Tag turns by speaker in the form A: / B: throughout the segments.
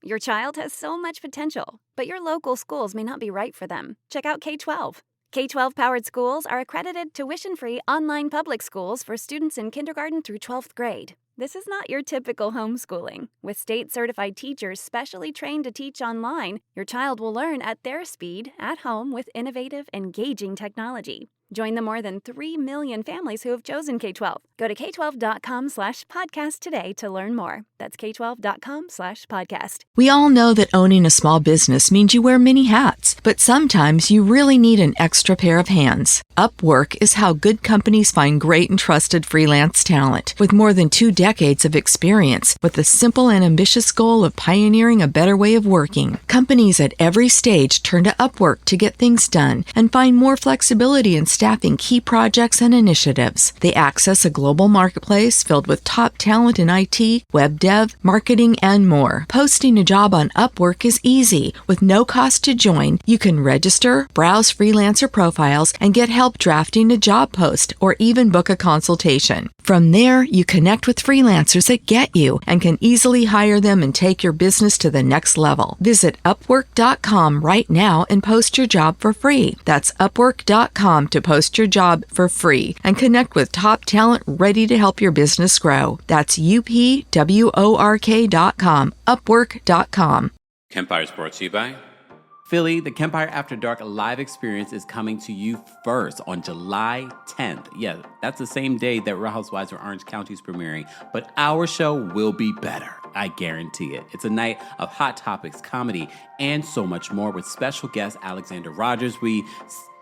A: Your child has so much potential, but your local schools may not be right for them. Check out K-12. K-12 powered schools are accredited tuition-free online public schools for students in kindergarten through 12th grade. This is not your typical homeschooling. With state-certified teachers specially trained to teach online, your child will learn at their speed, at home, with innovative, engaging technology. Join the more than 3 million families who have chosen K-12. Go to k12.com/podcast today to learn more. That's k12.com/podcast.
B: We all know that owning a small business means you wear many hats, but sometimes you really need an extra pair of hands. Upwork is how good companies find great and trusted freelance talent. With more than 2 decades of experience, with the simple and ambitious goal of pioneering a better way of working, companies at every stage turn to Upwork to get things done and find more flexibility in staffing key projects and initiatives. They access a global marketplace filled with top talent in IT, web dev, marketing, and more. Posting a job on Upwork is easy. With no cost to join, you can register, browse freelancer profiles, and get help drafting a job post or even book a consultation. From there, you connect with freelancers that get you and can easily hire them and take your business to the next level. Visit Upwork.com right now and post your job for free. That's Upwork.com to post your job for free and connect with top talent ready to help your business grow. That's UPWORK.com, Upwork.com.
C: Kempire is brought to you by Philly. The Kempire After Dark live experience is coming to you first on July 10th. Yeah, that's the same day that Real Housewives of Orange County is premiering, but our show will be better. I guarantee it. It's a night of hot topics, comedy, and so much more with special guest Alexander Rogers. We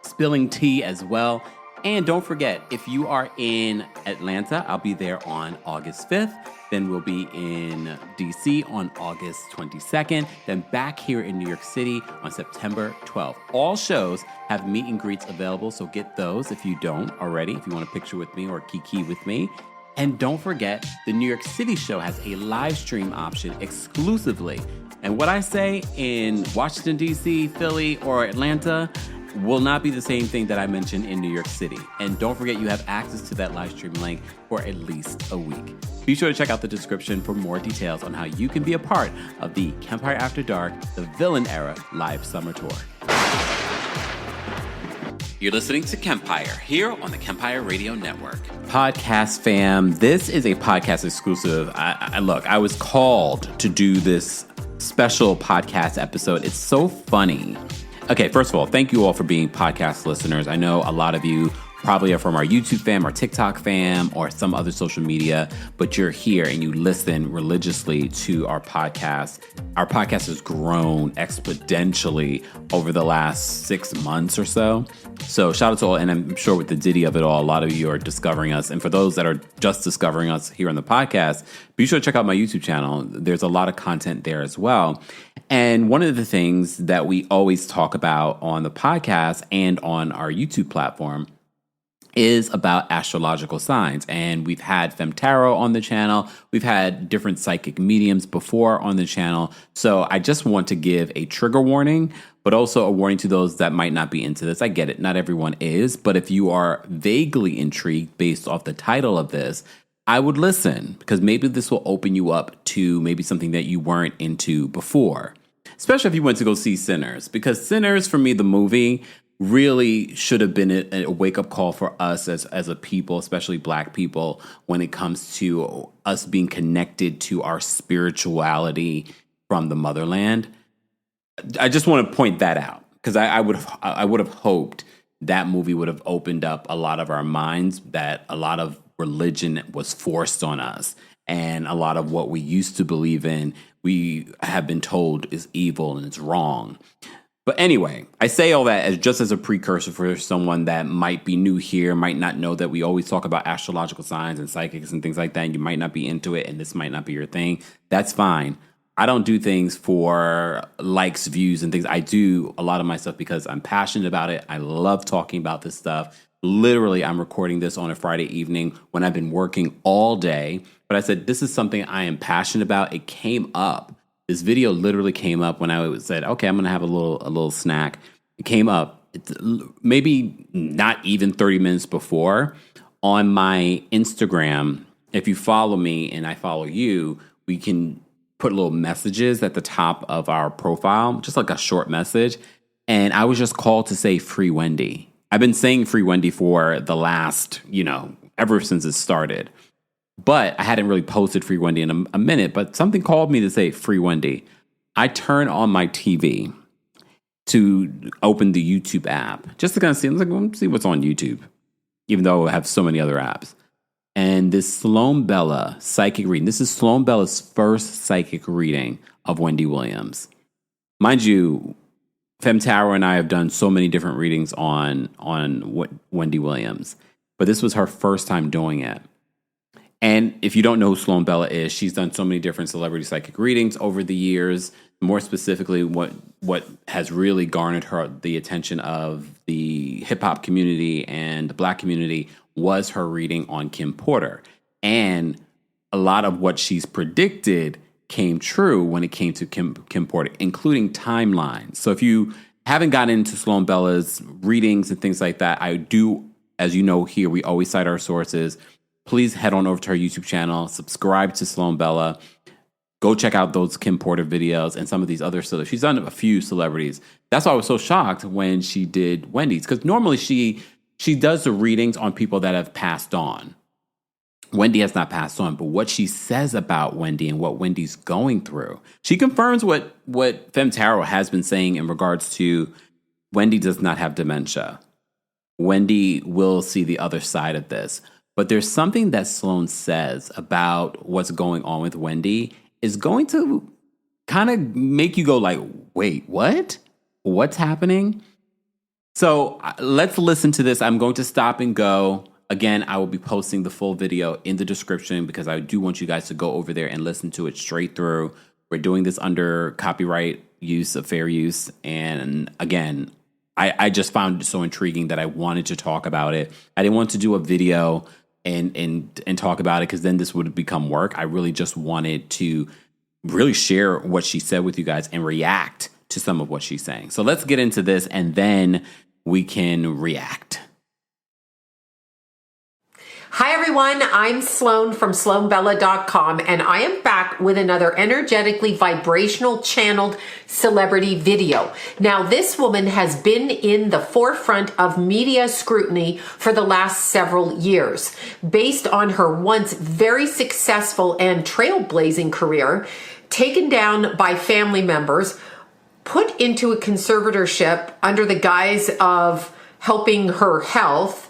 C: spilling tea as well. And don't forget, if you are in Atlanta, I'll be there on August 5th. Then we'll be in DC on August 22nd. Then back here in New York City on September 12th. All shows have meet and greets available, so get those if you don't already, if you want a picture with me or kiki with me. And don't forget, the New York City show has a live stream option exclusively. And what I say in Washington, D.C., Philly, or Atlanta will not be the same thing that I mentioned in New York City. And don't forget, you have access to that live stream link for at least a week. Be sure to check out the description for more details on how you can be a part of the Kempire After Dark, the Villain Era live summer tour. You're listening to Kempire here on the Kempire Radio Network. Podcast fam, this is a podcast exclusive. I was called to do this special podcast episode. It's so funny. Okay, first of all, thank you all for being podcast listeners. I know a lot of you probably are from our YouTube fam, our TikTok fam, or some other social media, but you're here and you listen religiously to our podcast. Our podcast has grown exponentially over the last 6 months or so. So shout out to all, and I'm sure with the ditty of it all, a lot of you are discovering us. And for those that are just discovering us here on the podcast, be sure to check out my YouTube channel. There's a lot of content there as well. And one of the things that we always talk about on the podcast and on our YouTube platform is about astrological signs. And we've had Femtarot on the channel. We've had different psychic mediums before on the channel. So I just want to give a trigger warning, but also a warning to those that might not be into this. I get it. Not everyone is. But if you are vaguely intrigued based off the title of this, I would listen, because maybe this will open you up to maybe something that you weren't into before. Especially if you went to go see Sinners, because Sinners, for me, the movie, really should have been a wake-up call for us as a people, especially Black people, when it comes to us being connected to our spirituality from the motherland. I just want to point that out, because I would have hoped that movie would have opened up a lot of our minds, that a lot of religion was forced on us, and a lot of what we used to believe in, we have been told is evil and it's wrong. But anyway, I say all that as a precursor for someone that might be new here, might not know that we always talk about astrological signs and psychics and things like that, and you might not be into it, and this might not be your thing. That's fine. I don't do things for likes, views, and things. I do a lot of my stuff because I'm passionate about it. I love talking about this stuff. Literally, I'm recording this on a Friday evening when I've been working all day. But I said, this is something I am passionate about. It came up. This video literally came up when I said, okay, I'm going to have a little snack. It came up. It's maybe not even 30 minutes before on my Instagram. If you follow me and I follow you, we can put little messages at the top of our profile, just like a short message. And I was just called to say Free Wendy. I've been saying Free Wendy for the last, ever since it started. But I hadn't really posted Free Wendy in a minute, but something called me to say Free Wendy. I turn on my TV to open the YouTube app just to kind of see, let's see what's on YouTube, even though I have so many other apps. And this Sloan Bella psychic reading, this is Sloan Bella's first psychic reading of Wendy Williams. Mind you, FemTower and I have done so many different readings on Wendy Williams, but this was her first time doing it. And if you don't know who Sloan Bella is, she's done so many different celebrity psychic readings over the years. More specifically, what has really garnered her the attention of the hip hop community and the Black community was her reading on Kim Porter. And a lot of what she's predicted came true when it came to Kim Porter, including timelines. So if you haven't gotten into Sloan Bella's readings and things like that, I do, as you know here, we always cite our sources. Please head on over to her YouTube channel, subscribe to Sloan Bella, go check out those Kim Porter videos and some of these other celebrities. She's done a few celebrities. That's why I was so shocked when she did Wendy's, because normally she does the readings on people that have passed on. Wendy has not passed on, but what she says about Wendy and what Wendy's going through, she confirms what FemTower has been saying in regards to Wendy does not have dementia. Wendy will see the other side of this. But there's something that Sloan says about what's going on with Wendy is going to kind of make you go like, wait, what? What's happening? So let's listen to this. I'm going to stop and go. Again, I will be posting the full video in the description because I do want you guys to go over there and listen to it straight through. We're doing this under copyright use of fair use. And again, I just found it so intriguing that I wanted to talk about it. I didn't want to do a video and talk about it because then this would become work. I really just wanted to really share what she said with you guys and react to some of what she's saying. So let's get into this and then we can react.
D: Hi, everyone. I'm Sloan from SloanBella.com, and I am back with another energetically vibrational channeled celebrity video. Now, this woman has been in the forefront of media scrutiny for the last several years. Based on her once very successful and trailblazing career, taken down by family members, put into a conservatorship under the guise of helping her health,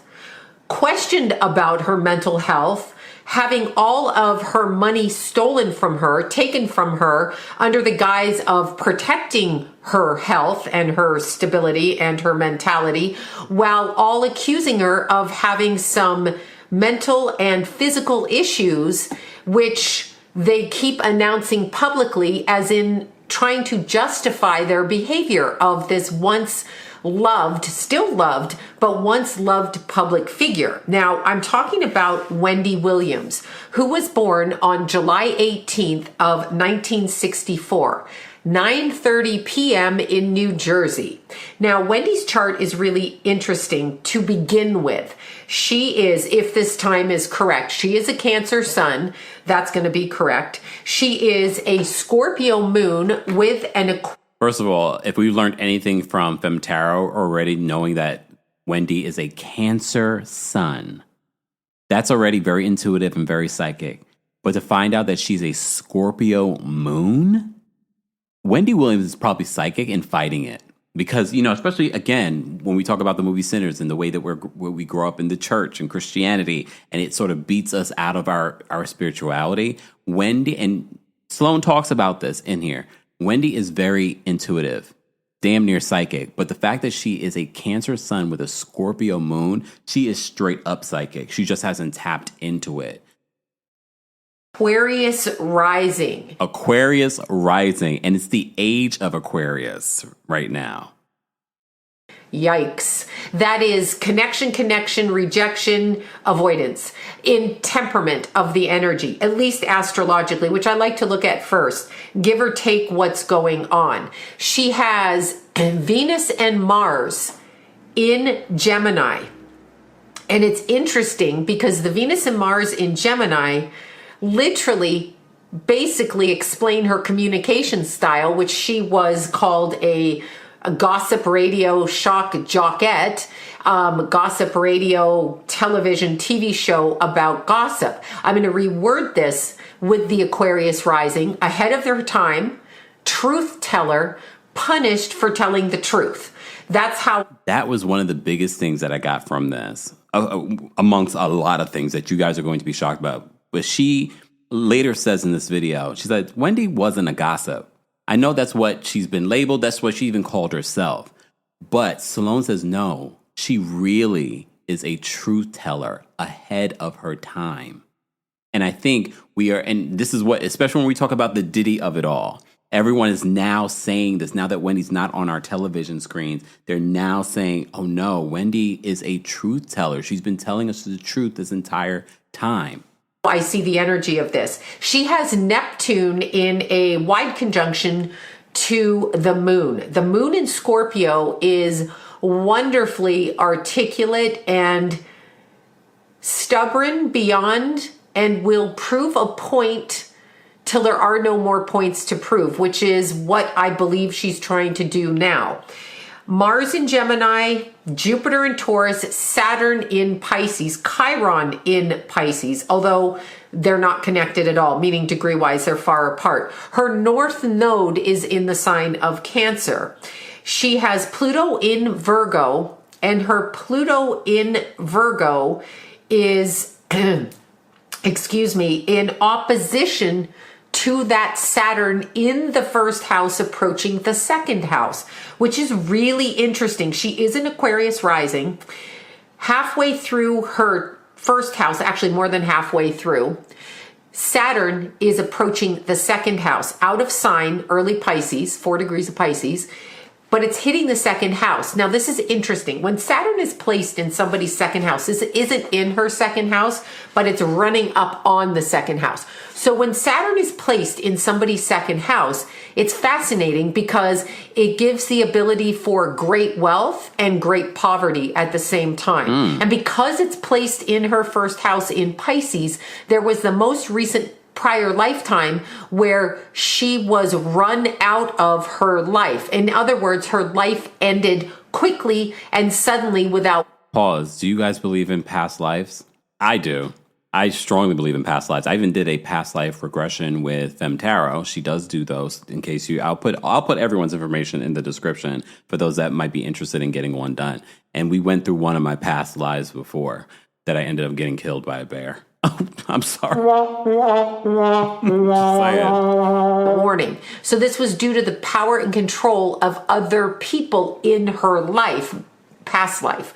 D: questioned about her mental health, having all of her money stolen from her, taken from her under the guise of protecting her health and her stability and her mentality, while all accusing her of having some mental and physical issues, which they keep announcing publicly as in trying to justify their behavior of this once loved, still loved, but once loved public figure. Now, I'm talking about Wendy Williams, who was born on July 18th of 1964. 9:30 p.m. in New Jersey. Now, Wendy's chart is really interesting to begin with. She is, if this time is correct, she is a Cancer sun. That's going to be correct. She is a Scorpio moon with an
C: First of all, if we learned anything from FemTower already, knowing that Wendy is a Cancer sun, that's already very intuitive and very psychic. But to find out that she's a Scorpio moon, Wendy Williams is probably psychic and fighting it. Because, especially, again, when we talk about the movie Sinners and the way that we grow up in the church and Christianity, and it sort of beats us out of our spirituality, Wendy, and Sloan talks about this in here, Wendy is very intuitive, damn near psychic. But the fact that she is a Cancer sun with a Scorpio moon, she is straight up psychic. She just hasn't tapped into it.
D: Aquarius rising.
C: Aquarius rising. And it's the age of Aquarius right now.
D: Yikes. That is connection, rejection, avoidance in temperament of the energy, at least astrologically, which I like to look at first, give or take what's going on. She has Venus and Mars in Gemini. And it's interesting because the Venus and Mars in Gemini literally basically explain her communication style, which she was called a gossip radio shock jockette, gossip radio television TV show about gossip. I'm going to reword this with the Aquarius rising, ahead of their time, truth teller, punished for telling the truth. That's how.
C: That was one of the biggest things that I got from this, amongst a lot of things that you guys are going to be shocked about. But she later says in this video, she said, Wendy wasn't a gossip. I know that's what she's been labeled. That's what she even called herself. But Sloan says, no, she really is a truth teller ahead of her time. And I think we are, and this is what, especially when we talk about the Diddy of it all, everyone is now saying this. Now that Wendy's not on our television screens, they're now saying, oh no, Wendy is a truth teller. She's been telling us the truth this entire time.
D: I see the energy of this. She has Neptune in a wide conjunction to the moon. The moon in Scorpio is wonderfully articulate and stubborn beyond, and will prove a point till there are no more points to prove, which is what I believe she's trying to do now. Mars in Gemini, Jupiter in Taurus, Saturn in Pisces, Chiron in Pisces, although they're not connected at all, meaning degree-wise, they're far apart. Her north node is in the sign of Cancer. She has Pluto in Virgo, and her Pluto in Virgo is, in opposition to that Saturn in the first house approaching the second house, which is really interesting. She is an Aquarius rising, halfway through her first house, actually more than halfway through. Saturn is approaching the second house, out of sign, early Pisces, 4 degrees of Pisces, but it's hitting the second house. Now, this is interesting. When Saturn is placed in somebody's second house, this isn't in her second house, but it's running up on the second house. So when Saturn is placed in somebody's second house, it's fascinating because it gives the ability for great wealth and great poverty at the same time. And because it's placed in her first house in Pisces, there was the most recent prior lifetime where she was run out of her life. In other words, her life ended quickly and suddenly without.
C: Pause. Do you guys believe in past lives? I do. I strongly believe in past lives. I even did a past life regression with Tarot. She does do those. In case I'll put everyone's information in the description for those that might be interested in getting one done. And we went through one of my past lives before that I ended up getting killed by a bear. I'm sorry.
D: Warning. So this was due to the power and control of other people in her life, past life.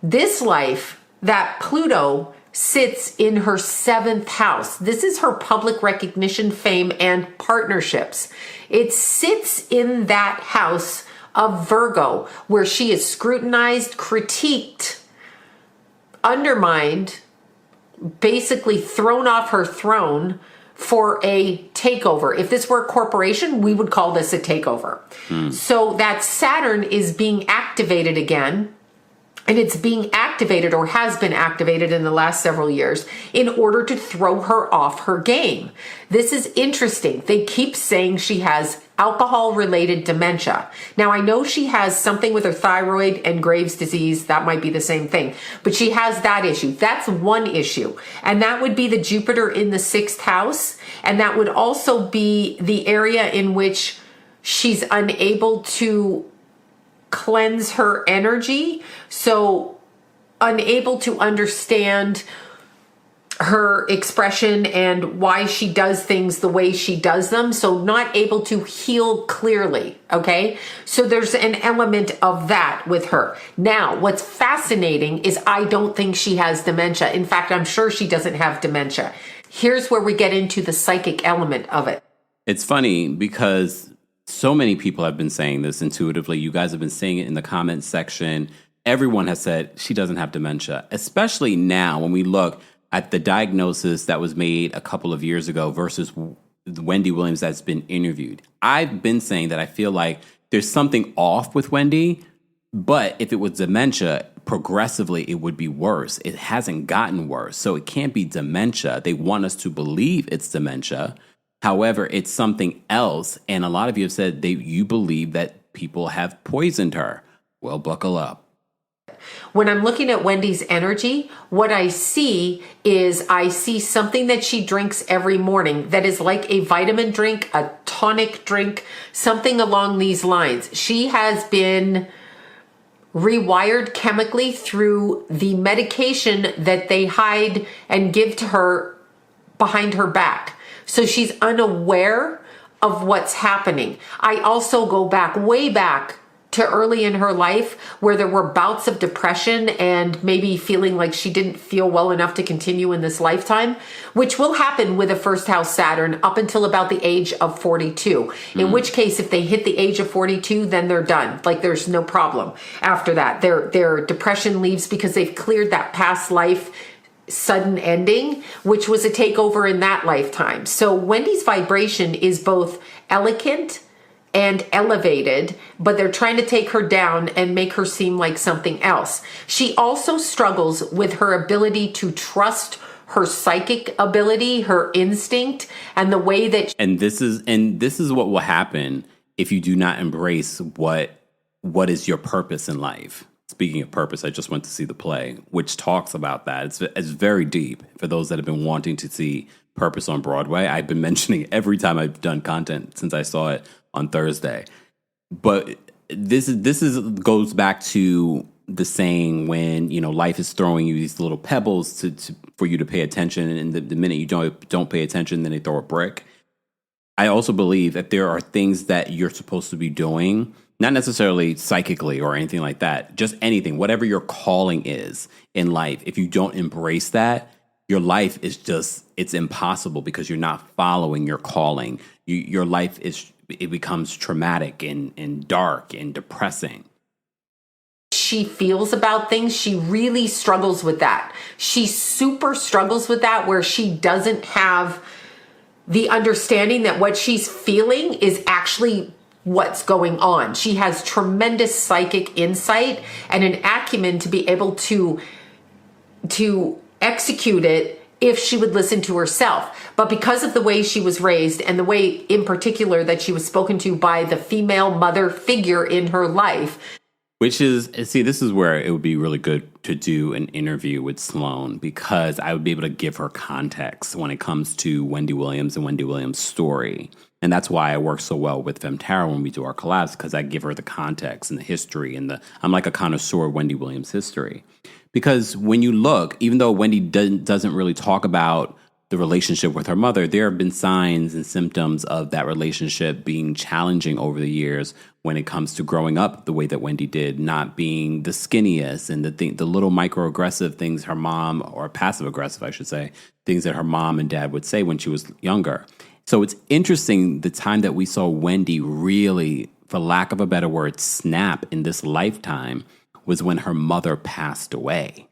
D: This life, that Pluto sits in her 7th house. This is her public recognition, fame, and partnerships. It sits in that house of Virgo, where she is scrutinized, critiqued, undermined, basically thrown off her throne for a takeover. If this were a corporation, we would call this a takeover. So that Saturn is being activated again, and it's being activated or has been activated in the last several years in order to throw her off her game. This is interesting. They keep saying she has alcohol-related dementia. Now, I know she has something with her thyroid and Graves' disease. That might be the same thing. But she has that issue. That's one issue. And that would be the Jupiter in the 6th house. And that would also be the area in which she's unable to cleanse her energy. So unable to understand her expression and why she does things the way she does them. So not able to heal clearly. Okay. So there's an element of that with her. Now, what's fascinating is I don't think she has dementia. In fact, I'm sure she doesn't have dementia. Here's where we get into the psychic element of it.
C: It's funny because so many people have been saying this intuitively. You guys have been saying it in the comments section. Everyone has said she doesn't have dementia, especially now when we look at the diagnosis that was made a couple of years ago versus Wendy Williams that's been interviewed. I've been saying that I feel like there's something off with Wendy, but if it was dementia, progressively it would be worse. It hasn't gotten worse, so it can't be dementia. They want us to believe it's dementia, However, it's something else. And a lot of you have said you believe that people have poisoned her. Well, buckle up.
D: When I'm looking at Wendy's energy, what I see is something that she drinks every morning that is like a vitamin drink, a tonic drink, something along these lines. She has been rewired chemically through the medication that they hide and give to her behind her back. So she's unaware of what's happening. I also go back, way back to early in her life where there were bouts of depression and maybe feeling like she didn't feel well enough to continue in this lifetime, which will happen with a first house Saturn up until about the age of 42. In which case, if they hit the age of 42, then they're done. Like there's no problem after that. Their depression leaves because they've cleared that past life sudden ending, which was a takeover in that lifetime. So Wendy's vibration is both elegant and elevated, but they're trying to take her down and make her seem like something else. She also struggles with her ability to trust her psychic ability, her instinct, and the way that
C: And this is what will happen if you do not embrace what is your purpose in life. Speaking of purpose, I just went to see the play, which talks about that. It's very deep. For those that have been wanting to see Purpose on Broadway, I've been mentioning it every time I've done content since I saw it on Thursday. But this goes back to the saying when, life is throwing you these little pebbles for you to pay attention, and the minute you don't pay attention, then they throw a brick. I also believe that there are things that you're supposed to be doing, not necessarily psychically or anything like that, just anything, whatever your calling is in life. If you don't embrace that, your life is it's impossible because you're not following your calling. Your life it becomes traumatic and dark and depressing.
D: she feels about things, she really struggles with that. She super struggles with that, where she doesn't have the understanding that what she's feeling is actually what's going on. She has tremendous psychic insight and an acumen to be able to execute it if she would listen to herself. But because of the way she was raised and the way in particular that she was spoken to by the female mother figure in her life.
C: Which is, see, this is where it would be really good to do an interview with Sloan, because I would be able to give her context when it comes to Wendy Williams and Wendy Williams' story. And that's why I work so well with Femtara when we do our collabs, because I give her the context and the history, and I'm like a connoisseur of Wendy Williams' history. Because when you look, even though Wendy doesn't really talk about the relationship with her mother, there have been signs and symptoms of that relationship being challenging over the years when it comes to growing up the way that Wendy did, not being the skinniest, and the little microaggressive things her mom, or passive aggressive, I should say, things that her mom and dad would say when she was younger. So it's interesting, the time that we saw Wendy really, for lack of a better word, snap in this lifetime was when her mother passed away.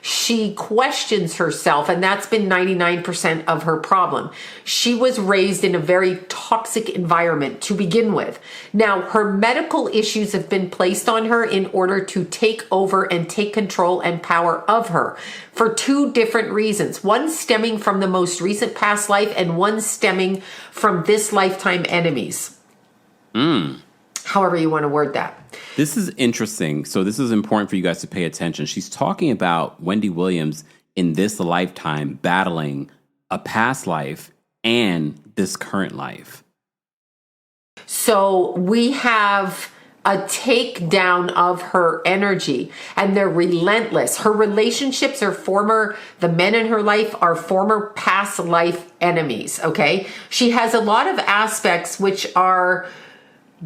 D: She questions herself, and that's been 99% of her problem. She was raised in a very toxic environment to begin with. Now, her medical issues have been placed on her in order to take over and take control and power of her for two different reasons. One stemming from the most recent past life, and one stemming from this lifetime enemies. However you want to word that.
C: This is interesting. So this is important for you guys to pay attention. She's talking about Wendy Williams in this lifetime battling a past life and this current life.
D: So we have a takedown of her energy, and they're relentless. Her relationships are the men in her life are former past life enemies, okay? She has a lot of aspects which are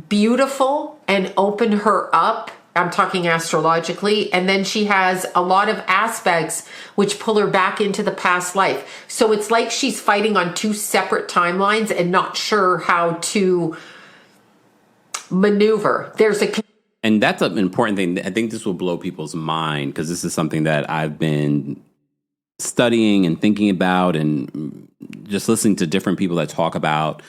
D: beautiful and open her up. I'm talking astrologically. And then she has a lot of aspects which pull her back into the past life. So it's like she's fighting on two separate timelines and not sure how to maneuver.
C: And that's an important thing. I think this will blow people's mind, because this is something that I've been studying and thinking about, and just listening to different people that talk about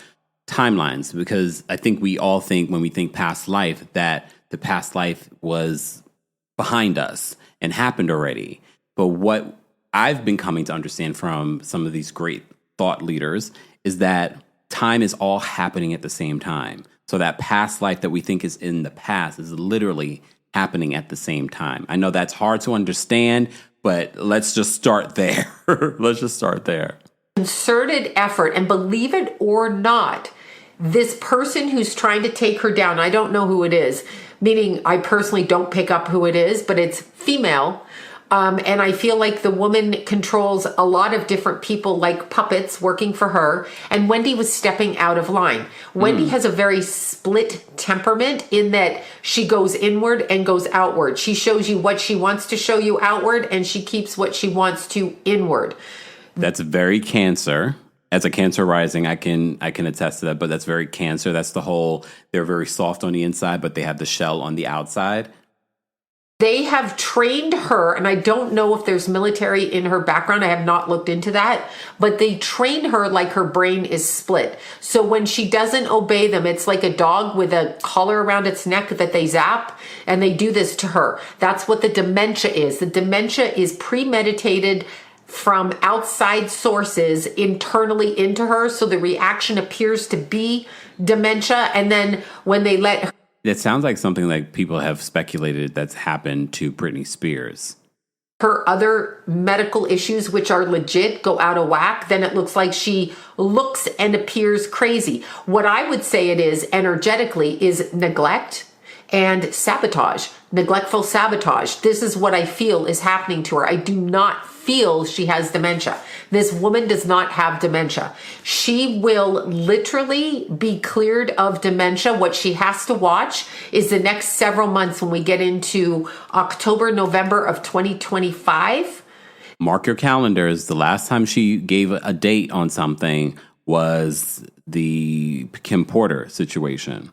C: timelines, because I think we all think, when we think past life, that the past life was behind us and happened already. But what I've been coming to understand from some of these great thought leaders is that time is all happening at the same time. So that past life that we think is in the past is literally happening at the same time. I know that's hard to understand, but let's just start there. Let's just start there.
D: Concerted effort, and believe it or not, this person who's trying to take her down, I don't know who it is, meaning I personally don't pick up who it is, but it's female. And I feel like the woman controls a lot of different people like puppets working for her. And Wendy was stepping out of line. Wendy has a very split temperament in that she goes inward and goes outward. She shows you what she wants to show you outward, and she keeps what she wants to inward.
C: That's very Cancer. As a Cancer rising, I can attest to that, but that's very Cancer. That's the whole, they're very soft on the inside, but they have the shell on the outside.
D: They have trained her, and I don't know if there's military in her background. I have not looked into that, but they train her like her brain is split. So when she doesn't obey them, it's like a dog with a collar around its neck that they zap, and they do this to her. That's what the dementia is. The dementia is premeditated from outside sources internally into her. So the reaction appears to be dementia. And then when they let her,
C: it sounds like something like people have speculated that's happened to Britney Spears.
D: Her other medical issues, which are legit, go out of whack, then it looks like she looks and appears crazy. What I would say it is energetically is neglect and sabotage, neglectful sabotage. This is what I feel is happening to her. I do not feel she has dementia. This woman does not have dementia. She will literally be cleared of dementia. What she has to watch is the next several months when we get into October, November of 2025.
C: Mark your calendars. The last time she gave a date on something was the Kim Porter situation.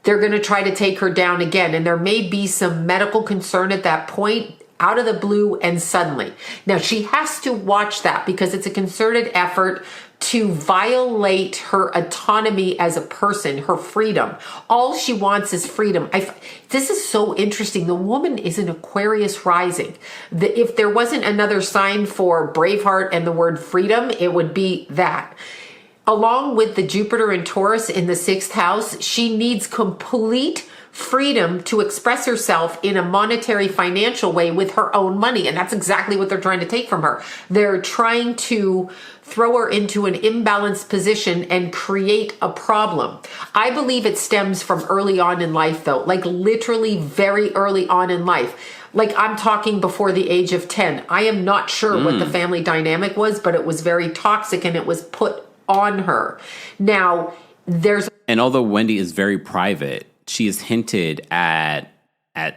D: They're going to try to take her down again. And there may be some medical concern at that point, out of the blue and suddenly. Now, she has to watch that because it's a concerted effort to violate her autonomy as a person, her freedom. All she wants is freedom. This is so interesting. The woman is an Aquarius rising. If there wasn't another sign for Braveheart and the word freedom, it would be that. Along with the Jupiter and Taurus in the 6th house, she needs complete freedom to express herself in a monetary financial way with her own money. And that's exactly what they're trying to take from her. They're trying to throw her into an imbalanced position and create a problem. I believe it stems from early on in life though, like literally very early on in life. Like I'm talking before the age of 10. I am not sure what the family dynamic was, but it was very toxic and it was put on her. Now, and
C: although Wendy is very private, she has hinted at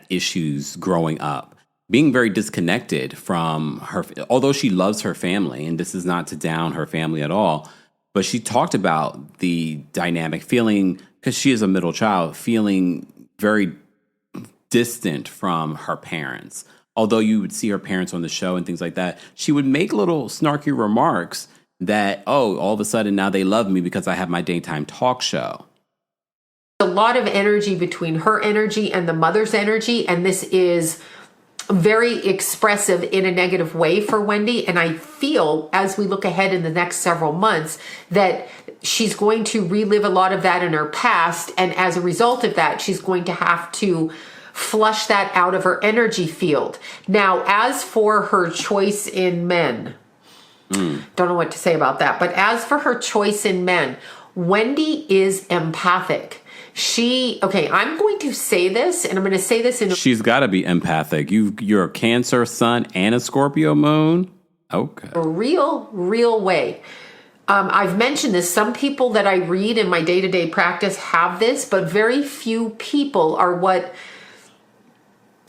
C: issues growing up, being very disconnected from her, although she loves her family, and this is not to down her family at all, but she talked about the dynamic feeling, because she is a middle child, feeling very distant from her parents. Although you would see her parents on the show and things like that, she would make little snarky remarks that, oh, all of a sudden now they love me because I have my daytime talk show.
D: A lot of energy between her energy and the mother's energy, and this is very expressive in a negative way for Wendy. And I feel as we look ahead in the next several months that she's going to relive a lot of that in her past, and as a result of that, she's going to have to flush that out of her energy field. Now, as for her choice in men, don't know what to say about that, but as for her choice in men, Wendy is empathic. I'm going to say this, and I'm going to say this
C: she's got to be empathic. You're a Cancer sun and a Scorpio moon. Okay.
D: A real way. I've mentioned this. Some people that I read in my day-to-day practice have this, but very few people are what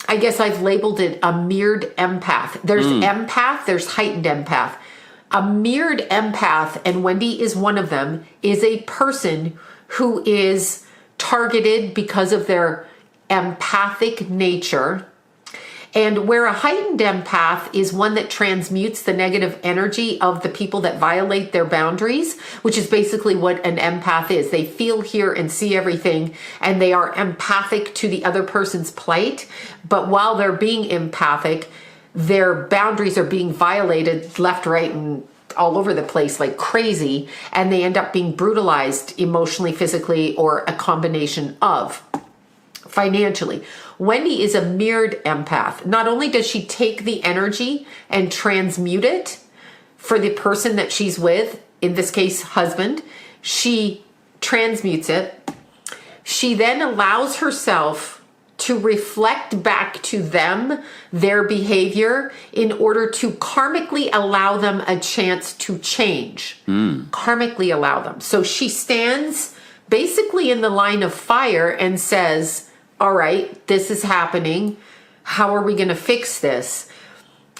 D: I guess I've labeled it a mirrored empath. There's empath, there's heightened empath. A mirrored empath, and Wendy is one of them, is a person who is targeted because of their empathic nature. And where a heightened empath is one that transmutes the negative energy of the people that violate their boundaries, which is basically what an empath is. They feel, hear, and see everything, and they are empathic to the other person's plight. But while they're being empathic, their boundaries are being violated left, right, and all over the place like crazy, and they end up being brutalized emotionally, physically, or a combination of. Financially, Wendy is a mirrored empath. Not only does she take the energy and transmute it for the person that she's with, in this case, husband, she transmutes it. She then allows herself to reflect back to them their behavior in order to karmically allow them a chance to change. Karmically allow them. So she stands basically in the line of fire and says, all right, this is happening. How are we going to fix this?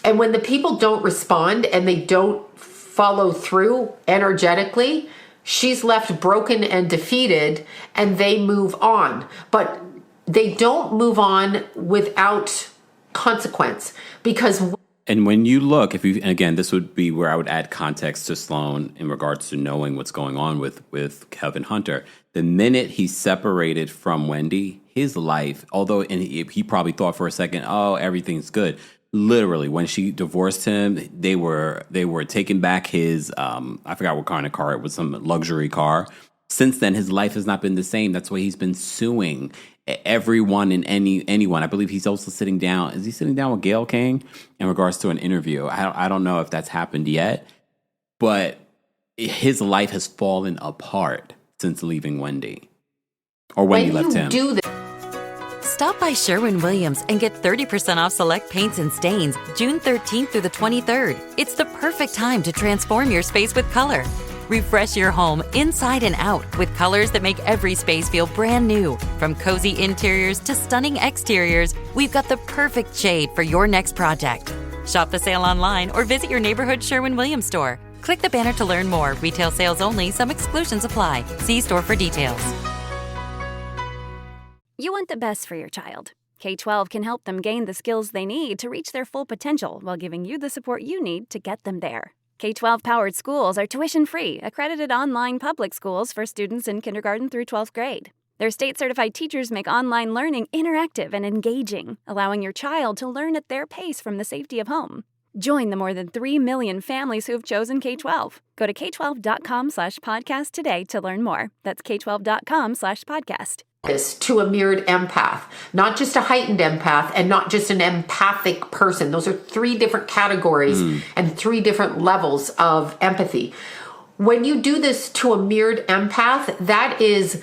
D: And when the people don't respond and they don't follow through energetically, she's left broken and defeated, and they move on. But they don't move on without consequence, because...
C: And when you look, and again, this would be where I would add context to Sloan in regards to knowing what's going on with Kevin Hunter. The minute he separated from Wendy, his life, although he probably thought for a second, oh, everything's good. Literally, when she divorced him, they were taking back his, I forgot what kind of car, it was some luxury car. Since then, his life has not been the same. That's why he's been suing everyone and anyone. I believe he's also sitting down. Is he sitting down with Gayle King in regards to an interview? I don't know if that's happened yet, but his life has fallen apart since leaving Wendy, or when he left him.
E: Stop by Sherwin-Williams and get 30% off select paints and stains June 13th through the 23rd. It's the perfect time to transform your space with color. Refresh your home inside and out with colors that make every space feel brand new. From cozy interiors to stunning exteriors, we've got the perfect shade for your next project. Shop the sale online or visit your neighborhood Sherwin-Williams store. Click the banner to learn more. Retail sales only. Some exclusions apply. See store for details.
A: You want the best for your child. K-12 can help them gain the skills they need to reach their full potential while giving you the support you need to get them there. K-12 powered schools are tuition-free, accredited online public schools for students in kindergarten through 12th grade. Their state-certified teachers make online learning interactive and engaging, allowing your child to learn at their pace from the safety of home. Join the more than 3 million families who have chosen K-12. Go to k12.com/podcast today to learn more. That's k12.com/podcast.
D: To a mirrored empath, not just a heightened empath and not just an empathic person. Those are 3 different categories and 3 different levels of empathy. When you do this to a mirrored empath, that is,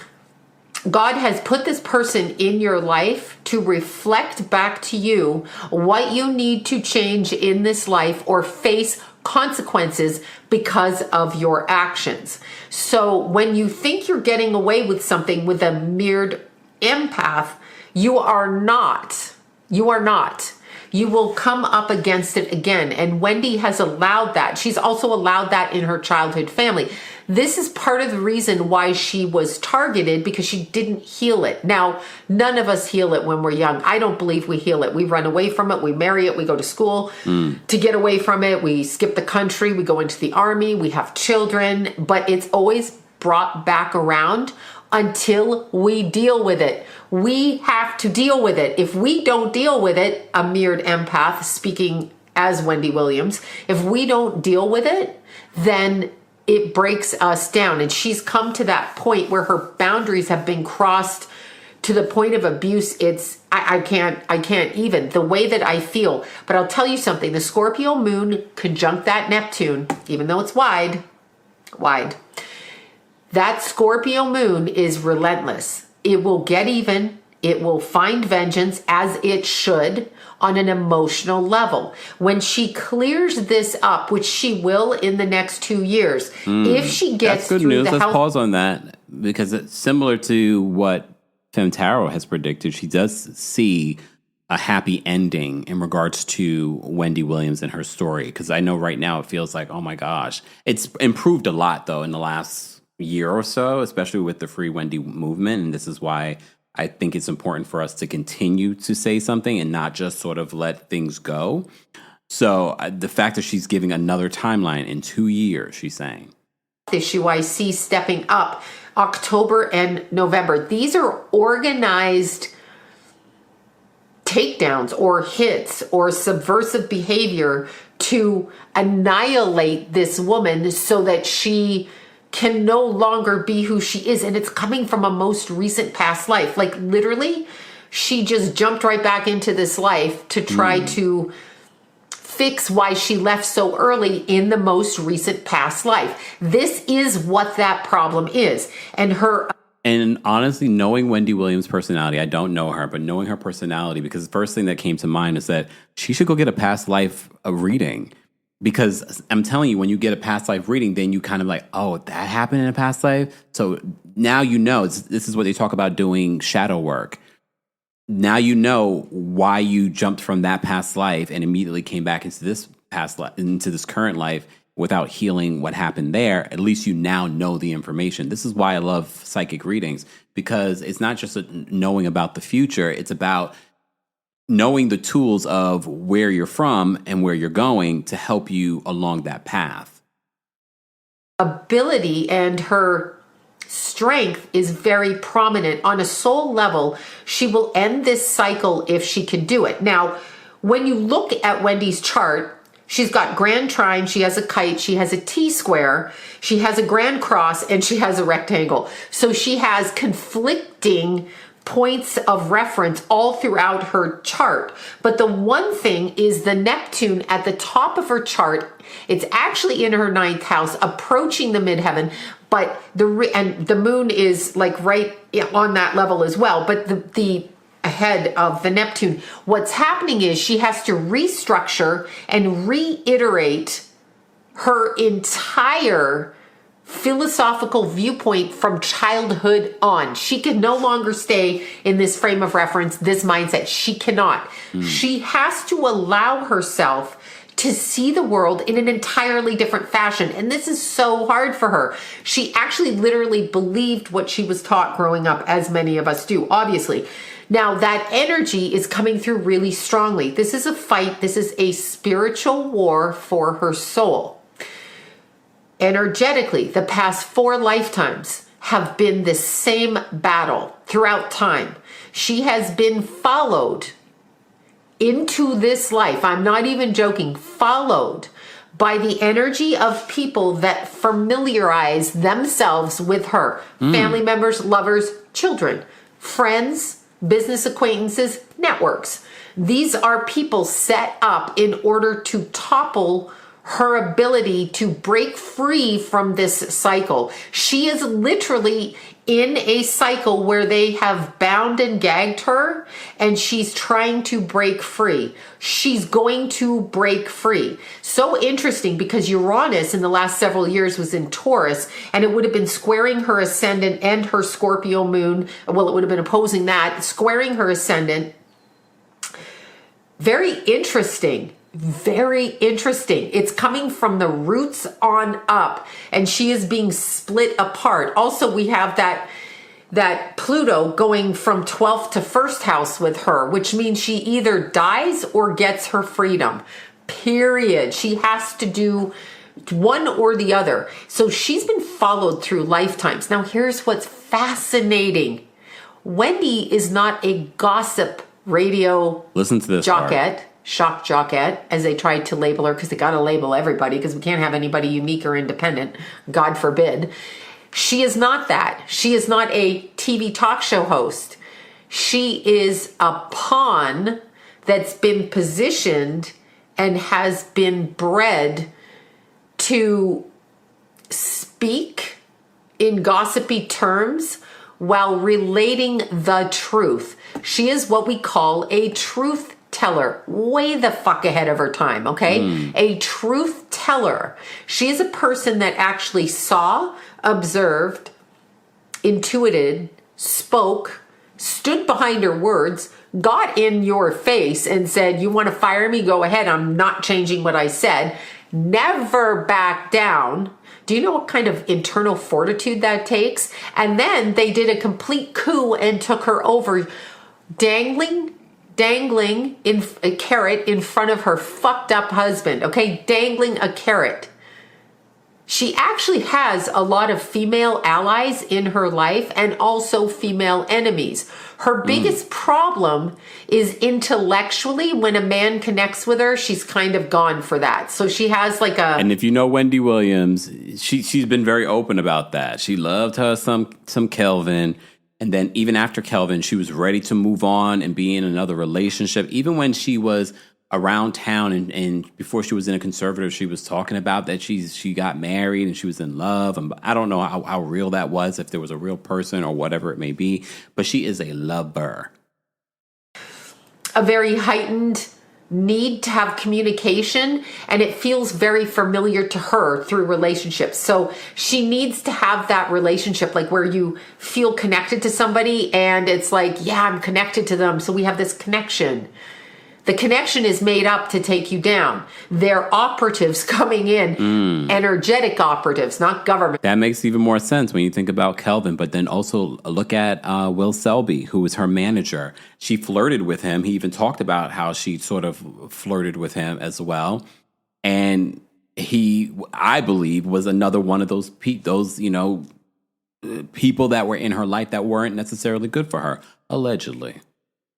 D: God has put this person in your life to reflect back to you what you need to change in this life or face consequences because of your actions. So when you think you're getting away with something with a mirrored empath, you are not. You are not. You will come up against it again. And Wendy has allowed that. She's also allowed that in her childhood family. This is part of the reason why she was targeted, because she didn't heal it. Now, none of us heal it when we're young. I don't believe we heal it. We run away from it. We marry it. We go to school to get away from it. We skip the country. We go into the army. We have children. But it's always brought back around until we deal with it. We have to deal with it. If we don't deal with it, a mirrored empath, speaking as Wendy Williams, if we don't deal with it, then it breaks us down. And she's come to that point where her boundaries have been crossed to the point of abuse. I can't even, the way that I feel. But I'll tell you something, the Scorpio moon conjunct that Neptune, even though it's wide, that Scorpio moon is relentless. It will get even. It will find vengeance, as it should, on an emotional level. When she clears this up, which she will in the next 2 years, if she gets
C: good
D: through
C: news.
D: the
C: Let's
D: house...
C: pause on that, because it's similar to what Femme Tarot has predicted. She does see a happy ending in regards to Wendy Williams and her story, because I know right now it feels like, oh my gosh. It's improved a lot, though, in the last year or so, especially with the Free Wendy movement, and this is why I think it's important for us to continue to say something and not just sort of let things go. So the fact that she's giving another timeline in 2 years, she's saying.
D: Issue I see stepping up October and November. These are organized takedowns or hits or subversive behavior to annihilate this woman so that she can no longer be who she is. And it's coming from a most recent past life. Like literally, she just jumped right back into this life to try to fix why she left so early in the most recent past life. This is what that problem is.
C: And honestly, knowing Wendy Williams' personality, I don't know her, but knowing her personality, because the first thing that came to mind is that she should go get a past life reading. Because I'm telling you, when you get a past life reading, then you kind of like, oh, that happened in a past life? So now you know, this is what they talk about doing shadow work. Now you know why you jumped from that past life and immediately came back into this past life, into this current life, without healing what happened there. At least you now know the information. This is why I love psychic readings, because it's not just knowing about the future. It's about knowing the tools of where you're from and where you're going to help you along that path.
D: Ability and her strength is very prominent. On a soul level, she will end this cycle if she can do it. Now, when you look at Wendy's chart, she's got grand trine, she has a kite, she has a T-square, she has a grand cross, and she has a rectangle. So she has conflicting points of reference all throughout her chart. But the one thing is the Neptune at the top of her chart, it's actually in her 9th house, approaching the midheaven, but the moon is like right on that level as well. But the ahead of the Neptune, what's happening is she has to restructure and reiterate her entire philosophical viewpoint from childhood on. She can no longer stay in this frame of reference, this mindset. She cannot. She has to allow herself to see the world in an entirely different fashion. And this is so hard for her. She actually literally believed what she was taught growing up, as many of us do, obviously. Now, that energy is coming through really strongly. This is a fight. This is a spiritual war for her soul. Energetically, the past 4 lifetimes have been the same battle throughout time. She has been followed into this life. I'm not even joking, followed by the energy of people that familiarize themselves with her. Family members, lovers, children, friends, business acquaintances, networks. These are people set up in order to topple her ability to break free from this cycle. She is literally in a cycle where they have bound and gagged her, and she's trying to break free. She's going to break free. So interesting, because Uranus in the last several years was in Taurus, and it would have been squaring her ascendant and her Scorpio moon. Well, it would have been opposing that, squaring her ascendant. Very interesting. Very interesting. It's coming from the roots on up, and she is being split apart. Also, we have that Pluto going from 12th to 1st house with her, which means she either dies or gets her freedom. Period. She has to do one or the other. So she's been followed through lifetimes. Now, here's what's fascinating. Wendy is not a gossip radio
C: Listen to this
D: jockette.
C: part.
D: Shock jockette, as they tried to label her, because they got to label everybody, because we can't have anybody unique or independent, God forbid. She is not that. She is not a TV talk show host. She is a pawn that's been positioned and has been bred to speak in gossipy terms while relating the truth. She is what we call a truth teller, way the fuck ahead of her time, okay? A truth teller. She is a person that actually saw, observed, intuited, spoke, stood behind her words, got in your face and said, you want to fire me? Go ahead. I'm not changing what I said. Never back down. Do you know what kind of internal fortitude that takes? And then they did a complete coup and took her over, dangling in a carrot in front of her fucked up husband, okay? Dangling a carrot. she actually has a lot of female allies in her life and also female enemies. Her biggest problem is intellectually. When a man connects with her, she's kind of gone for that. So she has like a...
C: And if you know Wendy Williams, she's been very open about that. She loved her some Kelvin. And then even after Kelvin, she was ready to move on and be in another relationship. Even when she was around town and before she was in a conservative, she was talking about that she got married and she was in love. And I don't know how real that was, if there was a real person or whatever it may be, but she is a lover.
D: A very heightened need to have communication, and it feels very familiar to her through relationships. So she needs to have that relationship, like where you feel connected to somebody and it's like, yeah, I'm connected to them. So we have this connection. The connection is made up to take you down. They're operatives coming in, energetic operatives, not government.
C: That makes even more sense when you think about Kelvin. But then also look at Will Selby, who was her manager. She flirted with him. He even talked about how she sort of flirted with him as well. And he, I believe, was another one of those people that were in her life that weren't necessarily good for her, allegedly.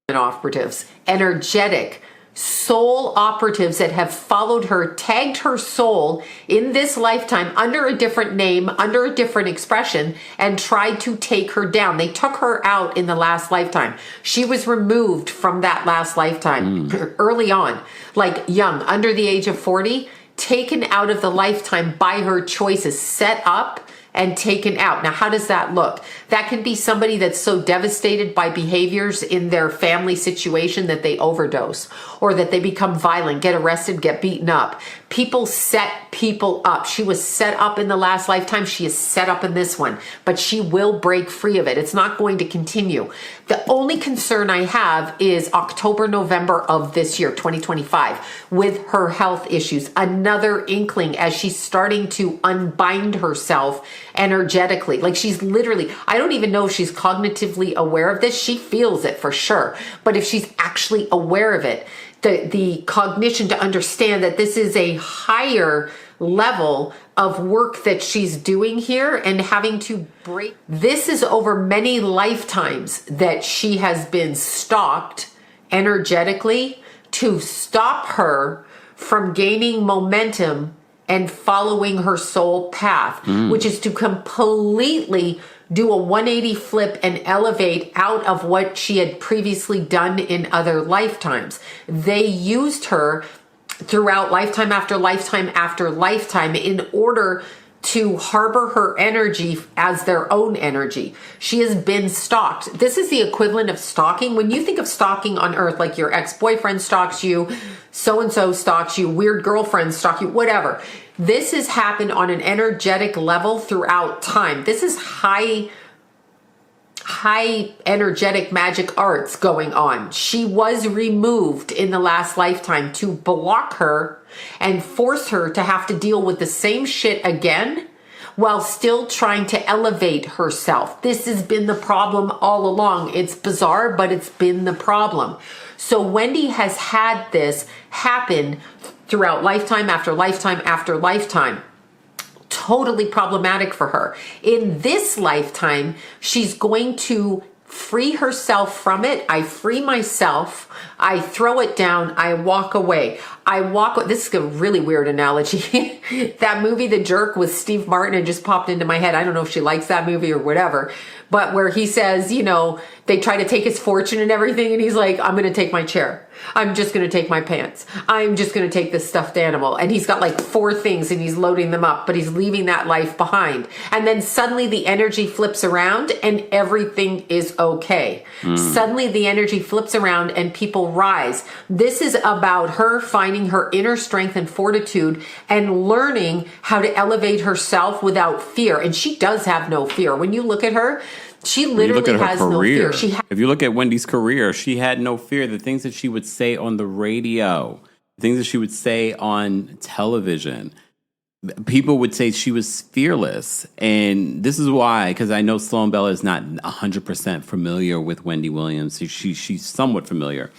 D: Operatives, energetic soul operatives that have followed her, tagged her soul in this lifetime under a different name, under a different expression, and tried to take her down. They took her out in the last lifetime. She was removed from that last lifetime early on, like young, under the age of 40, taken out of the lifetime by her choices, set up and taken out. Now, how does that look? That can be somebody that's so devastated by behaviors in their family situation that they overdose, or that they become violent, get arrested, get beaten up. People set people up. She was set up in the last lifetime. She is set up in this one, but she will break free of it. It's not going to continue. The only concern I have is October, November of this year, 2025, with her health issues. Another inkling as she's starting to unbind herself energetically. Like she's literally, I don't even know if she's cognitively aware of this. She feels it for sure. But if she's actually aware of it, the cognition to understand that this is a higher level of work that she's doing here and having to break. This is over many lifetimes that she has been stalked energetically to stop her from gaining momentum and following her soul path, which is to completely do a 180 flip and elevate out of what she had previously done in other lifetimes. They used her throughout lifetime after lifetime after lifetime in order to harbor her energy as their own energy. She has been stalked. This is the equivalent of stalking. When you think of stalking on earth, like your ex-boyfriend stalks you, so-and-so stalks you, weird girlfriend stalk you, whatever. This has happened on an energetic level throughout time. This is high energetic magic arts going on. She was removed in the last lifetime to block her and force her to have to deal with the same shit again while still trying to elevate herself. This has been the problem all along. It's bizarre, but it's been the problem. So Wendy has had this happen throughout lifetime after lifetime after lifetime. Totally problematic for her. In this lifetime, she's going to free herself from it. I free myself. I throw it down. I walk away. This is a really weird analogy. That movie, The Jerk, with Steve Martin, it just popped into my head. I don't know if she likes that movie or whatever, but where he says, they try to take his fortune and everything, and he's like, I'm going to take my chair. I'm just going to take my pants. I'm just going to take this stuffed animal. And he's got like 4 things and he's loading them up, but he's leaving that life behind. And then suddenly the energy flips around and everything is okay. Suddenly the energy flips around and people rise. This is about her finding her inner strength and fortitude and learning how to elevate herself without fear. And she does have no fear. When you look at her, she literally has no fear.
C: If you look at Wendy's career, she had no fear. The things that she would say on the radio, the things that she would say on television, people would say she was fearless. And this is why, because I know Sloan Bella is not 100% familiar with Wendy Williams. She's somewhat familiar.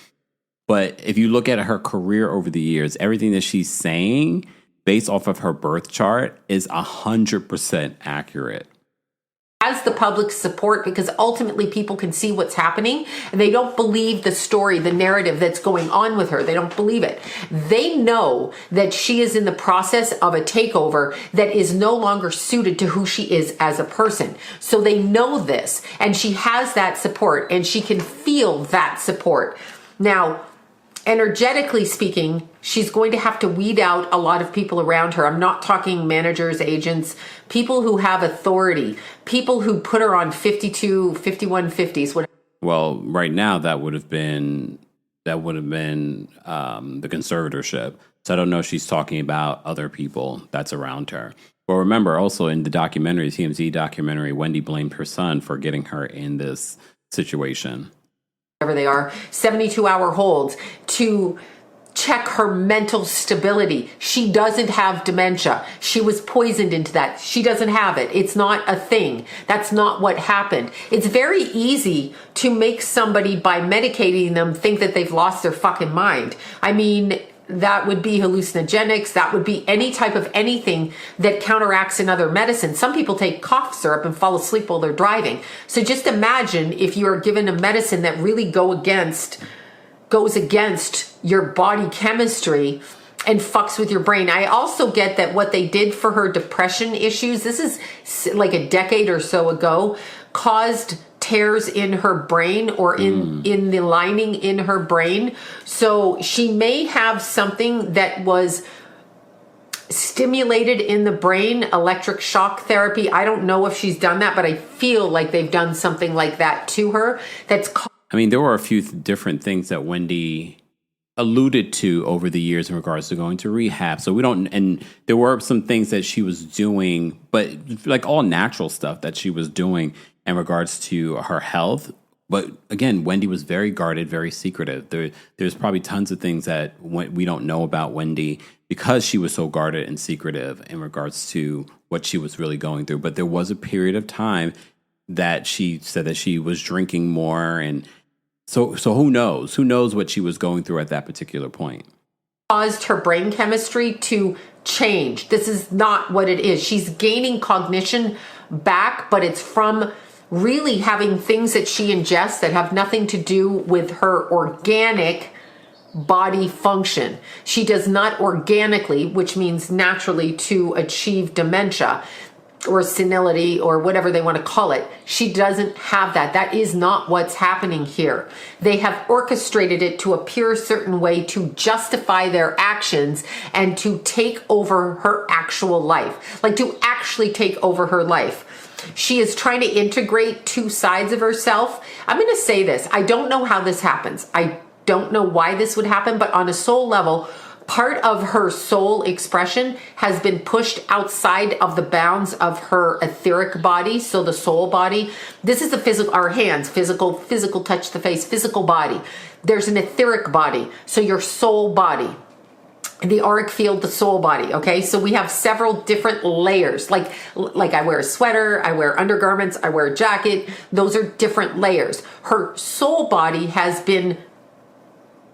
C: But if you look at her career over the years, everything that she's saying, based off of her birth chart is 100% accurate.
D: Has the public support because ultimately people can see what's happening and they don't believe the story, the narrative that's going on with her. They don't believe it. They know that she is in the process of a takeover that is no longer suited to who she is as a person. So they know this, and she has that support, and she can feel that support. Now, energetically speaking, she's going to have to weed out a lot of people around her. I'm not talking managers, agents, people who have authority, people who put her on 52, 5150s, whatever.
C: Well, right now that would have been the conservatorship. So I don't know if she's talking about other people that's around her. But remember, also in the documentary, TMZ documentary, Wendy blamed her son for getting her in this situation.
D: Whatever they are, 72-hour holds to check her mental stability. She doesn't have dementia. She was poisoned into that. She doesn't have it. It's not a thing. That's not what happened. It's very easy to make somebody, by medicating them, think that they've lost their fucking mind. I mean, that would be hallucinogenics. That would be any type of anything that counteracts another medicine. Some people take cough syrup and fall asleep while they're driving. So just imagine if you are given a medicine that really goes against your body chemistry and fucks with your brain. I also get that what they did for her depression issues, this is like a decade or so ago, caused tears in her brain or in the lining in her brain. So she may have something that was stimulated in the brain, electric shock therapy. I don't know if she's done that, but I feel like they've done something like that to her.
C: I mean, there were a few different things that Wendy alluded to over the years in regards to going to rehab. So and there were some things that she was doing, but like all natural stuff that she was doing in regards to her health. But again, Wendy was very guarded, very secretive. There's probably tons of things that we don't know about Wendy because she was so guarded and secretive in regards to what she was really going through. But there was a period of time that she said that she was drinking more. And so who knows? Who knows what she was going through at that particular point?
D: Caused her brain chemistry to change. This is not what it is. She's gaining cognition back, but it's from really having things that she ingests that have nothing to do with her organic body function. She does not organically, which means naturally, to achieve dementia or senility or whatever they want to call it. She doesn't have that. That is not what's happening here. They have orchestrated it to appear a certain way to justify their actions and to take over her actual life, like to actually take over her life. She is trying to integrate two sides of herself. I'm going to say this. I don't know how this happens. I don't know why this would happen, but on a soul level, part of her soul expression has been pushed outside of the bounds of her etheric body. So the soul body, this is the physical, our hands, physical touch the face, physical body. There's an etheric body. So your soul body, the auric field, the soul body. Okay. So we have several different layers. Like I wear a sweater, I wear undergarments, I wear a jacket. Those are different layers. Her soul body has been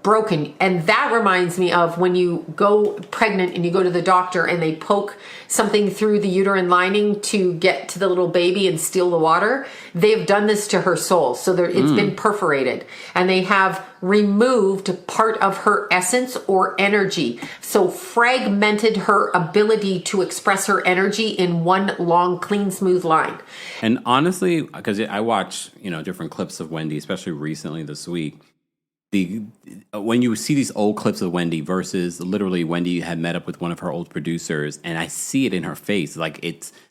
D: broken. And that reminds me of when you go pregnant and you go to the doctor and they poke something through the uterine lining to get to the little baby and steal the water. They've done this to her soul. So it's been perforated and they have removed part of her essence or energy. So fragmented her ability to express her energy in one long, clean, smooth line.
C: And honestly, because I watch, different clips of Wendy, especially recently this week, when you see these old clips of Wendy versus literally Wendy had met up with one of her old producers, and I see it in her face, like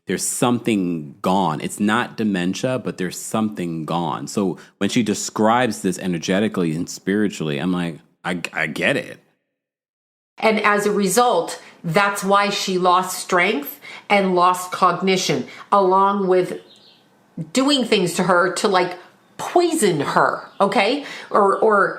C: there's something gone. It's not dementia, but there's something gone. So when she describes this energetically and spiritually, I'm like, I get it.
D: And as a result, that's why she lost strength and lost cognition, along with doing things to her to like poison her, okay? Or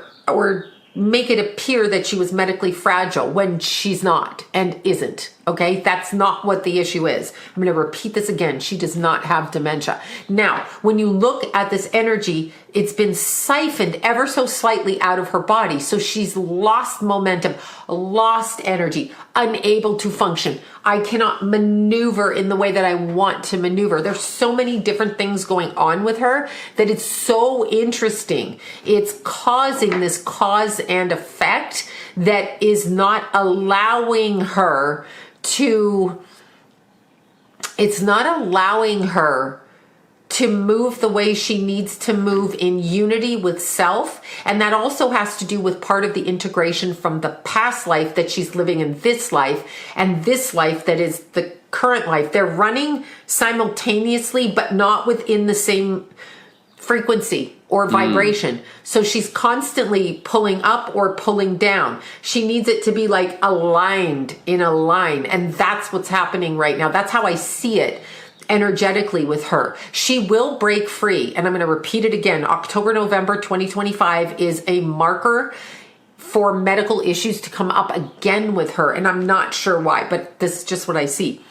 D: make it appear that she was medically fragile when she's not and isn't. Okay, that's not what the issue is. I'm going to repeat this again. She does not have dementia. Now, when you look at this energy, it's been siphoned ever so slightly out of her body. So she's lost momentum, lost energy, unable to function. I cannot maneuver in the way that I want to maneuver. There's so many different things going on with her that it's so interesting. It's causing this cause and effect that is not allowing her to move the way she needs to move in unity with self. And that also has to do with part of the integration from the past life that she's living in this life and this life that is the current life. They're running simultaneously, but not within the same frequency or vibration. So she's constantly pulling up or pulling down. She needs it to be like aligned in a line. And that's what's happening right now. That's how I see it energetically with her. She will break free. And I'm going to repeat it again. October, November 2025 is a marker for medical issues to come up again with her. And I'm not sure why, but this is just what I see.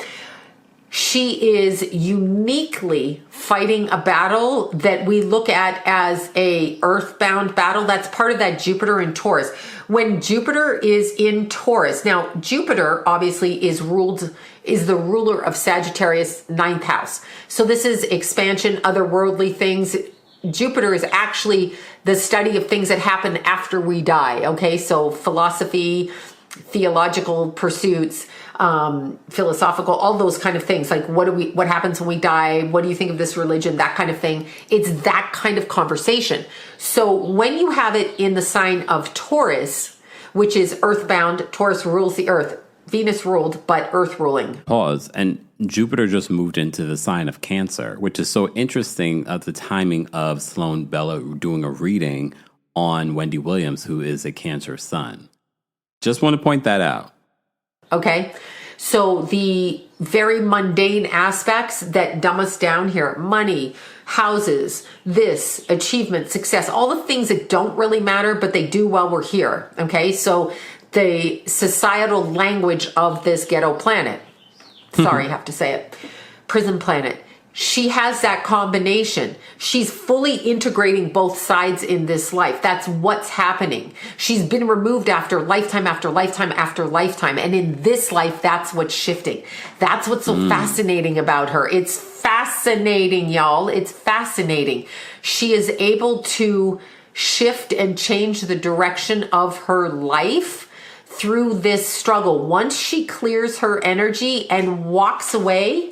D: She is uniquely fighting a battle that we look at as a earthbound battle. That's part of that Jupiter in Taurus. When Jupiter is in Taurus, now Jupiter obviously is the ruler of Sagittarius 9th house. So this is expansion, otherworldly things. Jupiter is actually the study of things that happen after we die. Okay, so philosophy, theological pursuits, philosophical, all those kind of things. Like what happens when we die? What do you think of this religion? That kind of thing. It's that kind of conversation. So when you have it in the sign of Taurus, which is earthbound, Taurus rules the earth. Venus ruled, but earth ruling.
C: Pause. And Jupiter just moved into the sign of Cancer, which is so interesting at the timing of Sloan Bella doing a reading on Wendy Williams, who is a Cancer sun. Just want to point that out. Okay.
D: So the very mundane aspects that dumb us down here, money, houses, this, achievement, success, all the things that don't really matter, but they do while we're here. Okay. So the societal language of this ghetto planet, sorry, I have to say it, prison planet. She has that combination. She's fully integrating both sides in this life. That's what's happening. She's been removed after lifetime after lifetime after lifetime. And in this life, that's what's shifting. That's what's so fascinating about her. It's fascinating, y'all. It's fascinating. She is able to shift and change the direction of her life through this struggle. Once she clears her energy and walks away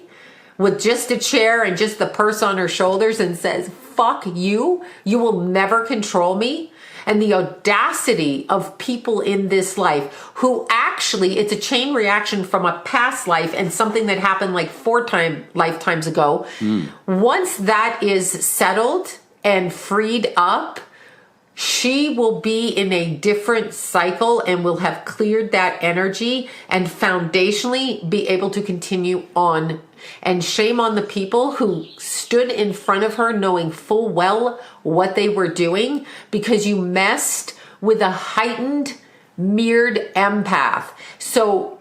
D: with just a chair and just the purse on her shoulders and says, fuck you, you will never control me. And the audacity of people in this life who actually, it's a chain reaction from a past life and something that happened like 4 lifetimes ago. Once that is settled and freed up, she will be in a different cycle and will have cleared that energy and foundationally be able to continue on. And shame on the people who stood in front of her knowing full well what they were doing, because you messed with a heightened, mirrored empath. So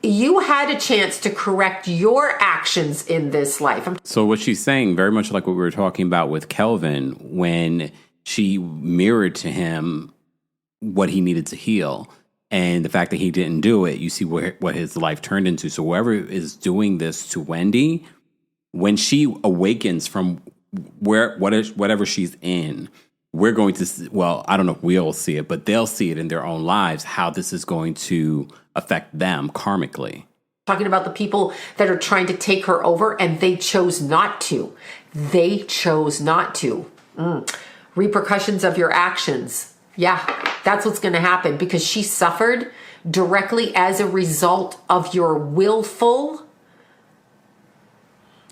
D: you had a chance to correct your actions in this life.
C: So what she's saying, very much like what we were talking about with Kelvin, when she mirrored to him what he needed to heal. And the fact that he didn't do it, you see what his life turned into. So whoever is doing this to Wendy, when she awakens from whatever she's in, we're going to see, well, I don't know if we'll see it, but they'll see it in their own lives, how this is going to affect them karmically.
D: Talking about the people that are trying to take her over, and they chose not to. They chose not to. Repercussions of your actions. Yeah, that's what's going to happen, because she suffered directly as a result of your willful,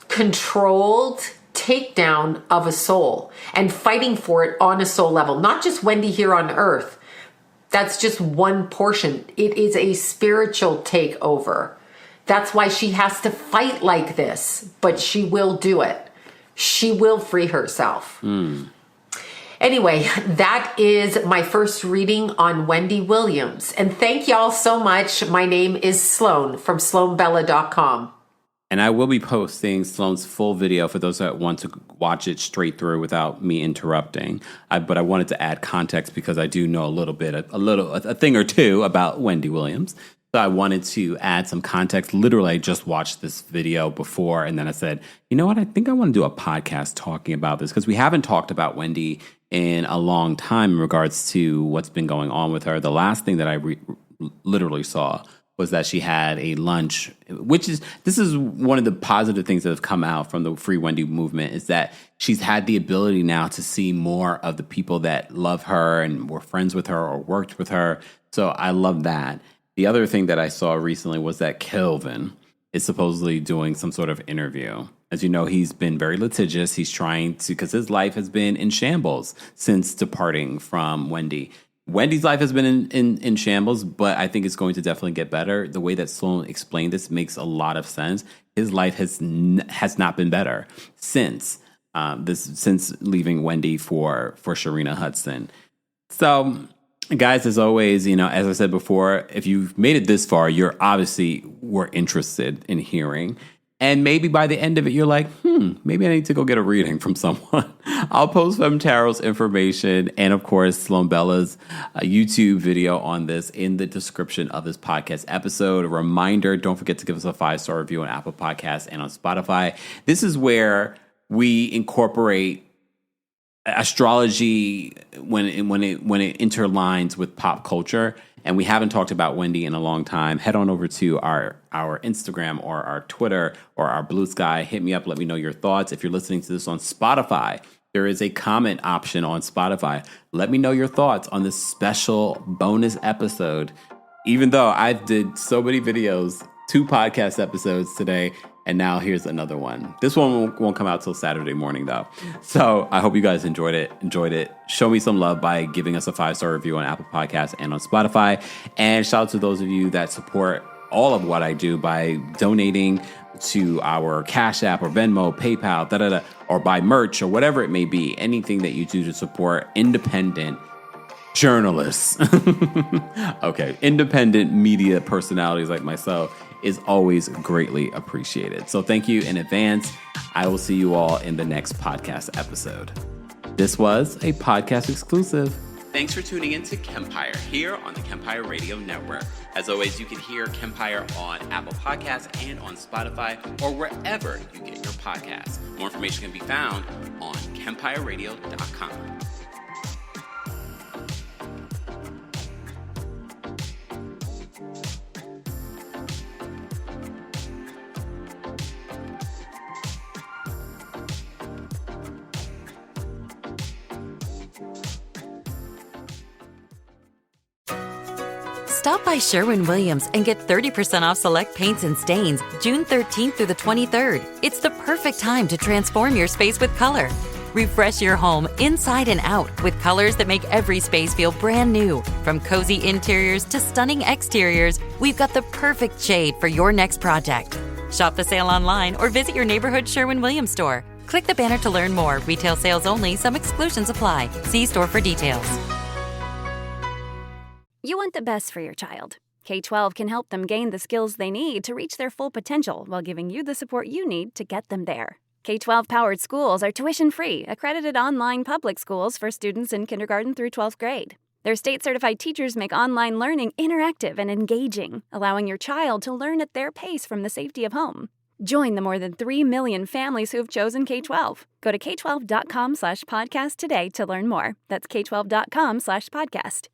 D: controlled takedown of a soul and fighting for it on a soul level. Not just Wendy here on earth. That's just one portion. It is a spiritual takeover. That's why she has to fight like this, but she will do it. She will free herself. Anyway, that is my first reading on Wendy Williams. And thank y'all so much. My name is Sloan from SloanBella.com.
C: And I will be posting Sloan's full video for those that want to watch it straight through without me interrupting. But I wanted to add context because I do know a thing or two about Wendy Williams. So I wanted to add some context. Literally, I just watched this video before, and then I said, you know what? I think I want to do a podcast talking about this because we haven't talked about Wendy in a long time in regards to what's been going on with her. The last thing that I literally saw was that she had a lunch, this is one of the positive things that have come out from the Free Wendy movement, is that she's had the ability now to see more of the people that love her and were friends with her or worked with her. So I love that. The other thing that I saw recently was that Kelvin is supposedly doing some sort of interview. As you know, he's been very litigious. He's trying to, because his life has been in shambles since departing from Wendy. Wendy's life has been in shambles, but I think it's going to definitely get better. The way that Sloan explained this makes a lot of sense. His life has not been better since leaving Wendy for Sharina Hudson. So, guys, as always, as I said before, if you've made it this far, you're obviously were interested in hearing. And maybe by the end of it, you're like, maybe I need to go get a reading from someone. I'll post Fem Tarot's information and, of course, Sloan Bella's YouTube video on this in the description of this podcast episode. A reminder, don't forget to give us a 5-star review on Apple Podcasts and on Spotify. This is where we incorporate astrology when it interlines with pop culture. And we haven't talked about Wendy in a long time. Head on over to our Instagram or our Twitter or our Blue Sky. Hit me up. Let me know your thoughts. If you're listening to this on Spotify, there is a comment option on Spotify. Let me know your thoughts on this special bonus episode. Even though I did so many videos, 2 podcast episodes today, and now here's another one. This one won't come out till Saturday morning, though. So I hope you guys enjoyed it. Show me some love by giving us a 5-star review on Apple Podcasts and on Spotify. And shout out to those of you that support all of what I do by donating to our Cash App or Venmo, PayPal, or buy merch or whatever it may be. Anything that you do to support independent journalists. Okay, independent media personalities like myself is always greatly appreciated. So thank you in advance. I will see you all in the next podcast episode. This was a podcast exclusive. Thanks for tuning in to Kempire here on the Kempire Radio Network. As always, you can hear Kempire on Apple Podcasts and on Spotify or wherever you get your podcasts. More information can be found on KempireRadio.com.
E: Stop by Sherwin-Williams and get 30% off select paints and stains June 13th through the 23rd. It's the perfect time to transform your space with color. Refresh your home inside and out with colors that make every space feel brand new. From cozy interiors to stunning exteriors, we've got the perfect shade for your next project. Shop the sale online or visit your neighborhood Sherwin-Williams store. Click the banner to learn more. Retail sales only. Some exclusions apply. See store for details.
A: You want the best for your child. K-12 can help them gain the skills they need to reach their full potential while giving you the support you need to get them there. K-12-powered schools are tuition-free, accredited online public schools for students in kindergarten through 12th grade. Their state-certified teachers make online learning interactive and engaging, allowing your child to learn at their pace from the safety of home. Join the more than 3 million families who have chosen K-12. Go to k12.com/podcast today to learn more. That's k12.com/podcast.